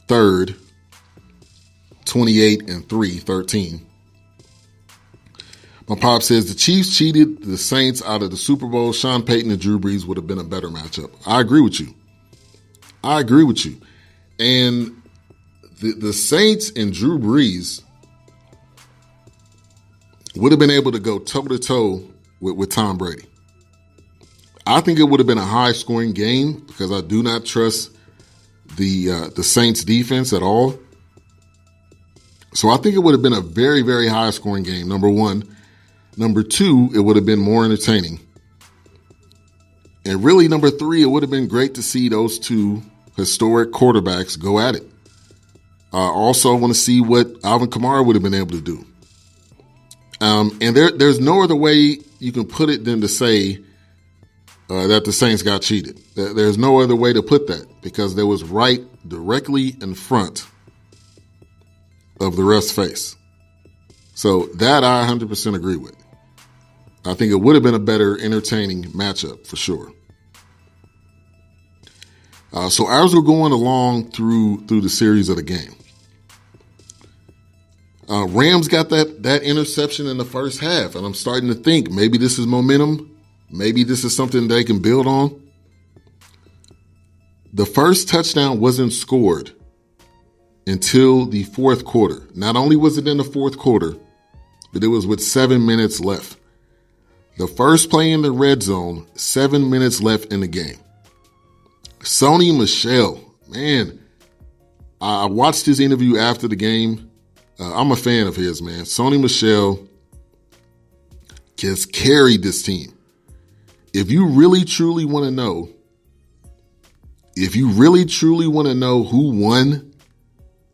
third, 28-3, 13. My pop says the Chiefs cheated the Saints out of the Super Bowl. Sean Payton and Drew Brees would have been a better matchup. I agree with you. And the Saints and Drew Brees would have been able to go toe-to-toe with Tom Brady. I think it would have been a high-scoring game because I do not trust the Saints defense at all. So I think it would have been a very, very high-scoring game, number one. Number two, it would have been more entertaining. And really, number three, it would have been great to see those two historic quarterbacks go at it. I also want to see what Alvin Kamara would have been able to do. And there's no other way you can put it than to say that the Saints got cheated. There's no other way to put that because there was right directly in front of the ref's face. So that I 100% agree with. I think it would have been a better entertaining matchup for sure. So as we're going along through the series of the game, Rams got that interception in the first half, and I'm starting to think maybe this is momentum. Maybe this is something they can build on. The first touchdown wasn't scored until the fourth quarter. Not only was it in the fourth quarter, but it was with 7 minutes left. The first play in the red zone, 7 minutes left in the game. Sony Michel, man, I watched his interview after the game. I'm a fan of his, man. Sony Michel has carried this team. If you really truly want to know, who won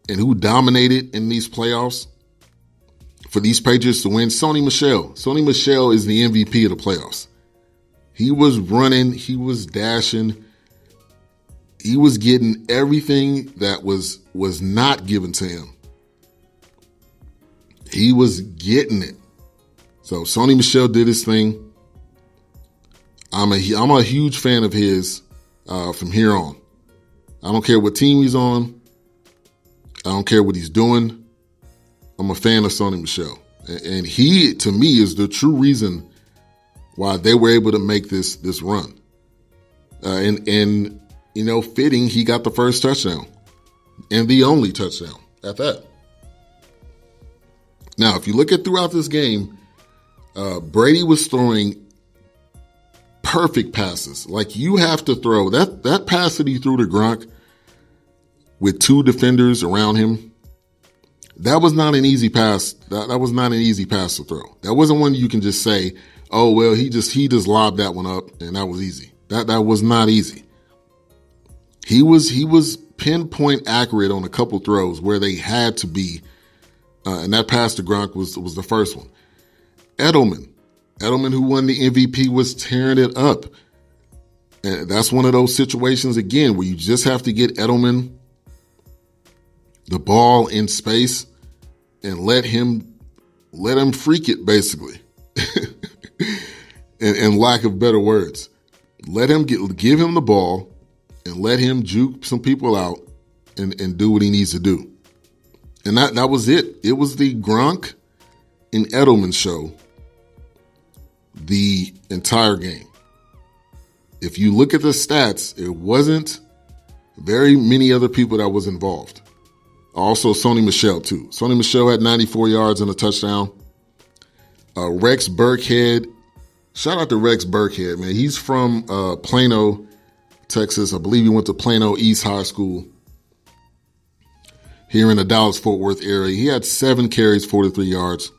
and who dominated in these playoffs for these Patriots to win, Sony Michel. Sony Michel is the MVP of the playoffs. He was running, he was dashing, he was getting everything that was not given to him. He was getting it. So Sony Michel did his thing. I'm a huge fan of his from here on. I don't care what team he's on. I don't care what he's doing. I'm a fan of Sony Michel. And he, to me, is the true reason why they were able to make this run. And you know, fitting, he got the first touchdown. And the only touchdown at that. Now, if you look at throughout this game, Brady was throwing perfect passes. Like, you have to throw that pass that he threw to Gronk with two defenders around him. That was not an easy pass. That was not an easy pass to throw. That wasn't one you can just say, oh, well, he just lobbed that one up and that was easy. That was not easy. He was pinpoint accurate on a couple throws where they had to be. And that pass to Gronk was the first one. Edelman, who won the MVP, was tearing it up. And that's one of those situations, again, where you just have to get Edelman the ball in space and let him freak it, basically. in lack of better words. Let him give him the ball and let him juke some people out and do what he needs to do. And that was it. It was the Gronk and Edelman show the entire game. If you look at the stats, it wasn't very many other people that was involved. Also, Sony Michel, too. Sony Michel had 94 yards and a touchdown. Rex Burkhead. Shout out to Rex Burkhead, man. He's from Plano, Texas. I believe he went to Plano East High School here in the Dallas-Fort Worth area. He had 7 carries, 43 yards.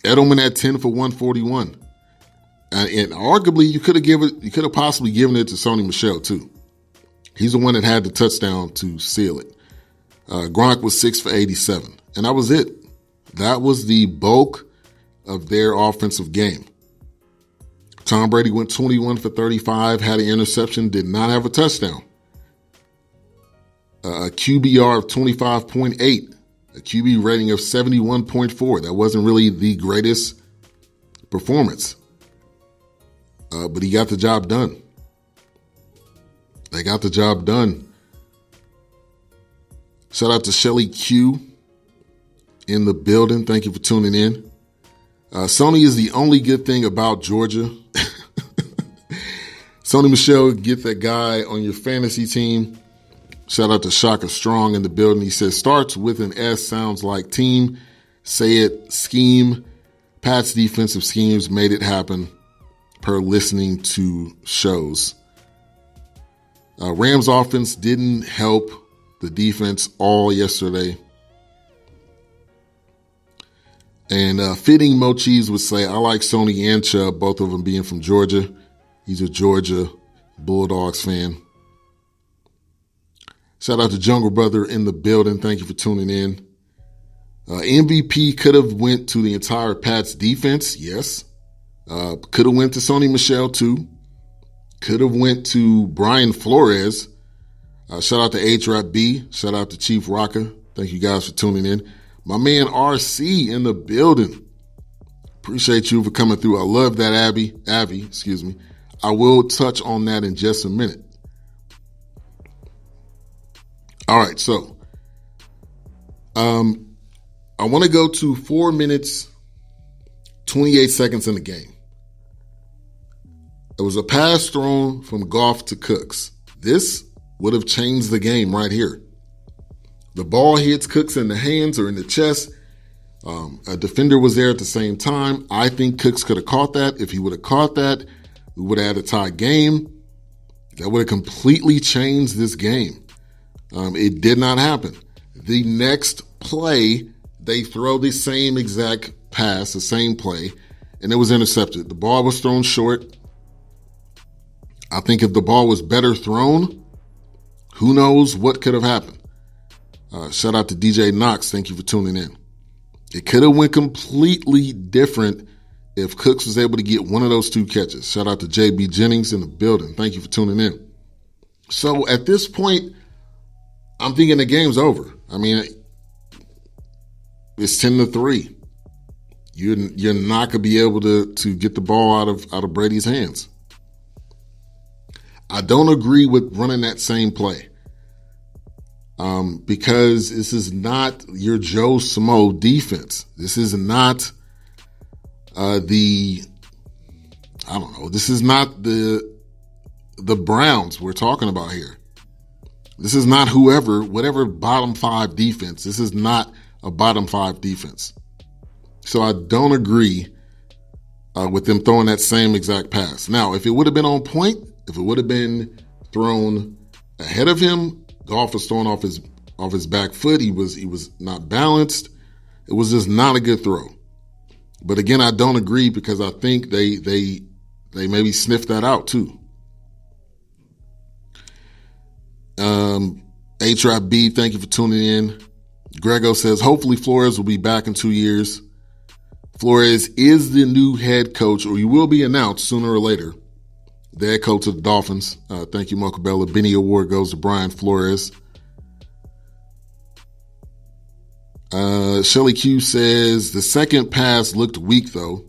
Edelman had 10 for 141. And arguably, you could have possibly given it to Sony Michel, too. He's the one that had the touchdown to seal it. Gronk was 6 for 87. And that was it. That was the bulk of their offensive game. Tom Brady went 21 for 35, had an interception, did not have a touchdown. A QBR of 25.8, a QB rating of 71.4. That wasn't really the greatest performance. But he got the job done. They got the job done. Shout out to Shelly Q in the building. Thank you for tuning in. Sony is the only good thing about Georgia. Sony Michelle, get that guy on your fantasy team. Shout out to Shaka Strong in the building. He says, starts with an S, sounds like team. Say it, scheme. Pat's defensive schemes made it happen per listening to shows. Rams offense didn't help the defense all yesterday. And Fitting Mo Cheese would say, I like Sony and Chubb, both of them being from Georgia. He's a Georgia Bulldogs fan. Shout out to Jungle Brother in the building. Thank you for tuning in. MVP could have went to the entire Pats defense. Yes. Could have went to Sony Michelle too. Could have went to Brian Flores. Shout out to H-Rap B. Shout out to Chief Rocker. Thank you guys for tuning in. My man RC in the building. Appreciate you for coming through. I love that, Abby, excuse me. I will touch on that in just a minute. All right, so I want to go to 4 minutes, 28 seconds in the game. It was a pass thrown from Goff to Cooks. This would have changed the game right here. The ball hits Cooks in the hands or in the chest. A defender was there at the same time. I think Cooks could have caught that. If he would have caught that, we would have had a tie game. That would have completely changed this game. It did not happen. The next play, they throw the same exact pass, the same play, and it was intercepted. The ball was thrown short. I think if the ball was better thrown, who knows what could have happened. Shout out to DJ Knox. Thank you for tuning in. It could have went completely different if Cooks was able to get one of those two catches. Shout out to JB Jennings in the building. Thank you for tuning in. So at this point, I'm thinking the game's over. I mean, it's 10-3. You're not gonna be able to get the ball out of Brady's hands. I don't agree with running that same play. Because this is not your Joe Smo defense. This is not this is not the Browns we're talking about here. This is not whatever bottom five defense. This is not a bottom five defense. So I don't agree with them throwing that same exact pass. Now, if it would have been on point, if it would have been thrown ahead of him, Goff was thrown off his back foot. He was not balanced. It was just not a good throw. But again, I don't agree because I think they maybe sniffed that out too. H-Rap B, thank you for tuning in. Grego says, hopefully Flores will be back in 2 years. Flores is the new head coach, or he will be announced sooner or later. The head coach of the Dolphins. Thank you, Mocha Bella. Benny Award goes to Brian Flores. Shelly Q says, the second pass looked weak, though.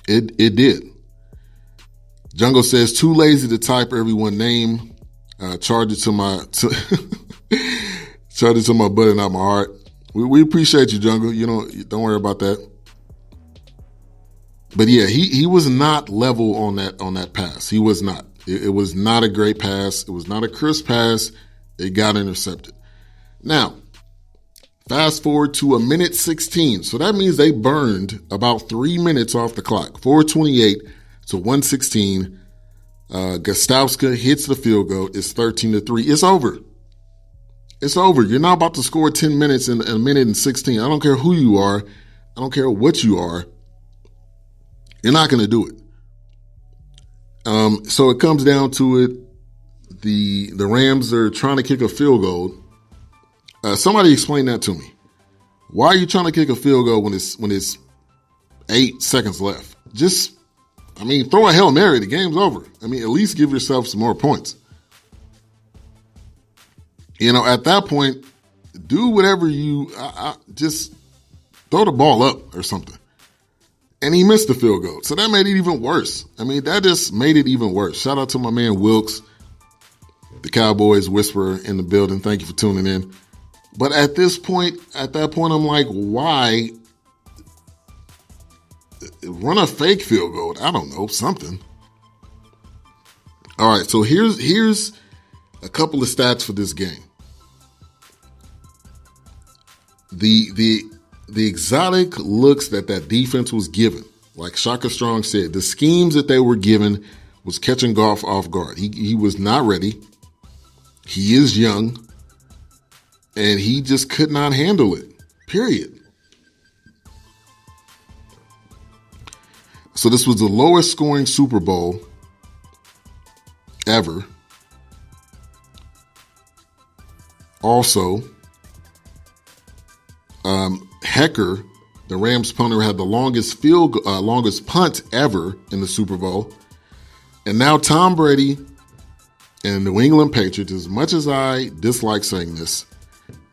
It did. Jungle says, too lazy to type everyone name. Charge it to my butt and not my heart. We appreciate you, Jungle. Don't worry about that. But yeah, he was not level on that pass. He was not. It was not a great pass. It was not a crisp pass. It got intercepted. Now, fast forward to 1:16. So that means they burned about 3 minutes off the clock. 4:28 to 1:16. Gostowska hits the field goal. It's 13-3. It's over. It's over. You're not about to score 10 minutes in 1:16. I don't care who you are. I don't care what you are. You're not going to do it. So it comes down to it. The Rams are trying to kick a field goal. Somebody explain that to me. Why are you trying to kick a field goal when it's 8 seconds left? Throw a Hail Mary. The game's over. At least give yourself some more points. At that point, do whatever just throw the ball up or something. And he missed the field goal. So that made it even worse. That just made it even worse. Shout out to my man Wilkes. The Cowboys whisperer in the building. Thank you for tuning in. But at that point, I'm like, why run a fake field goal? I don't know, something. All right, so here's a couple of stats for this game. The exotic looks that defense was given, like Shaka Strong said, the schemes that they were given was catching Goff off guard. He was not ready. He is young, and he just could not handle it, period. So this was the lowest scoring Super Bowl ever. Also, Hecker, the Rams punter, had the longest punt ever in the Super Bowl. And now Tom Brady and the New England Patriots, as much as I dislike saying this,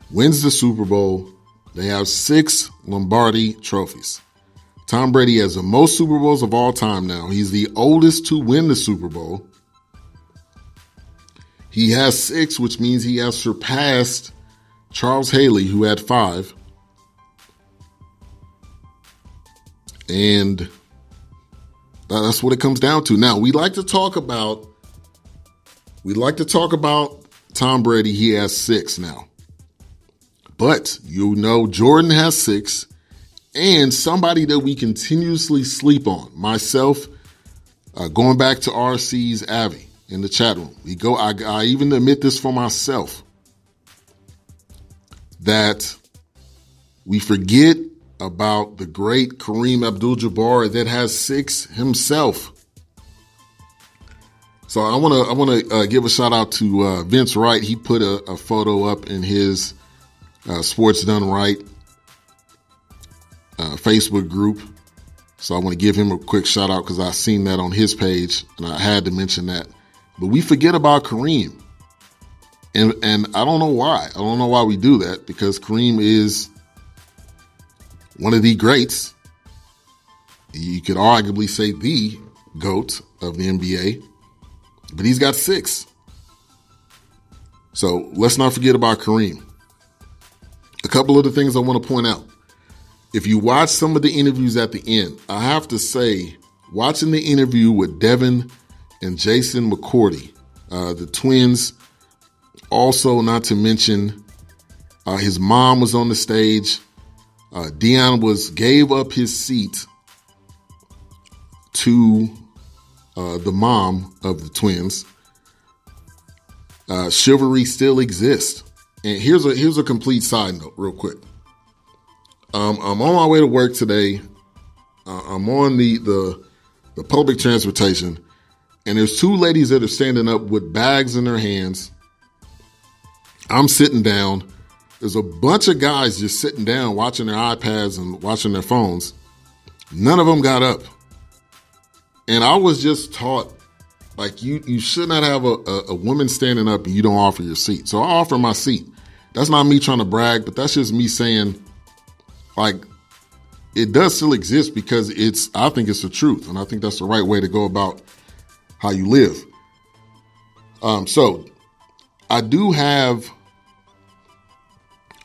wins the Super Bowl. They have 6 Lombardi trophies. Tom Brady has the most Super Bowls of all time now. He's the oldest to win the Super Bowl. He has 6, which means he has surpassed Charles Haley, who had 5. And that's what it comes down to. Now, we like to talk about Tom Brady. He has 6 now. But Jordan has 6, and somebody that we continuously sleep on, myself, going back to RC's Avi in the chat room. I even admit this for myself, that we forget about the great Kareem Abdul-Jabbar that has 6 himself. So I want to give a shout out to Vince Wright. He put a photo up in his Sports Done Right Facebook group. So I want to give him a quick shout out because I seen that on his page and I had to mention that. But we forget about Kareem. And I don't know why. I don't know why we do that, because Kareem is one of the greats. You could arguably say the GOAT of the NBA, but he's got 6. So let's not forget about Kareem. A couple of the things I want to point out. If you watch some of the interviews at the end, I have to say, watching the interview with Devin and Jason McCourty, the twins, also not to mention his mom was on the stage. Deion gave up his seat to the mom of the twins. Chivalry still exists. And here's a complete side note real quick. I'm on my way to work today. I'm on the public transportation, and there's 2 ladies that are standing up with bags in their hands. I'm sitting down. There's a bunch of guys just sitting down watching their iPads and watching their phones. None of them got up. And I was just taught, like, you should not have a woman standing up and you don't offer your seat. So I offer my seat. That's not me trying to brag, but that's just me saying, like, it does still exist because I think it's the truth. And I think that's the right way to go about how you live. So I'm going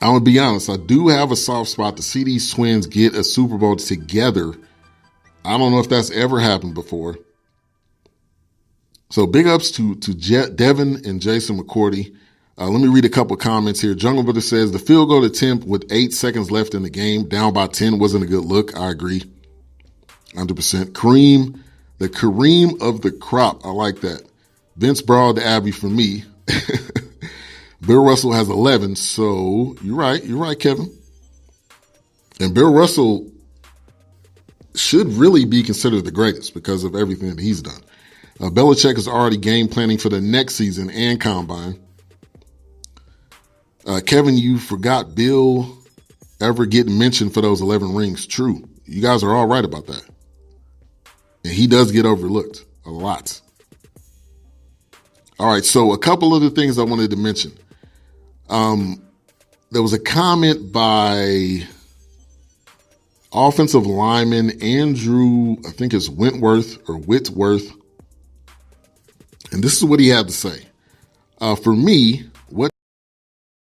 to be honest, I do have a soft spot to see these twins get a Super Bowl together. I don't know if that's ever happened before. So big ups to Devin and Jason McCourty. Let me read a couple comments here. Jungle Brother says, the field goal attempt with 8 seconds left in the game, down by 10, wasn't a good look. I agree. 100%. Kareem, the Kareem of the crop. I like that. Vince Broad to Abby for me. Bill Russell has 11, so you're right, Kevin. And Bill Russell should really be considered the greatest because of everything that he's done. Belichick is already game planning for the next season and combine. Kevin, you forgot Bill ever getting mentioned for those 11 rings. True. You guys are all right about that. And he does get overlooked a lot. All right, so a couple of the things I wanted to mention. There was a comment by offensive lineman Andrew, I think it's Whitworth. And this is what he had to say. For me, what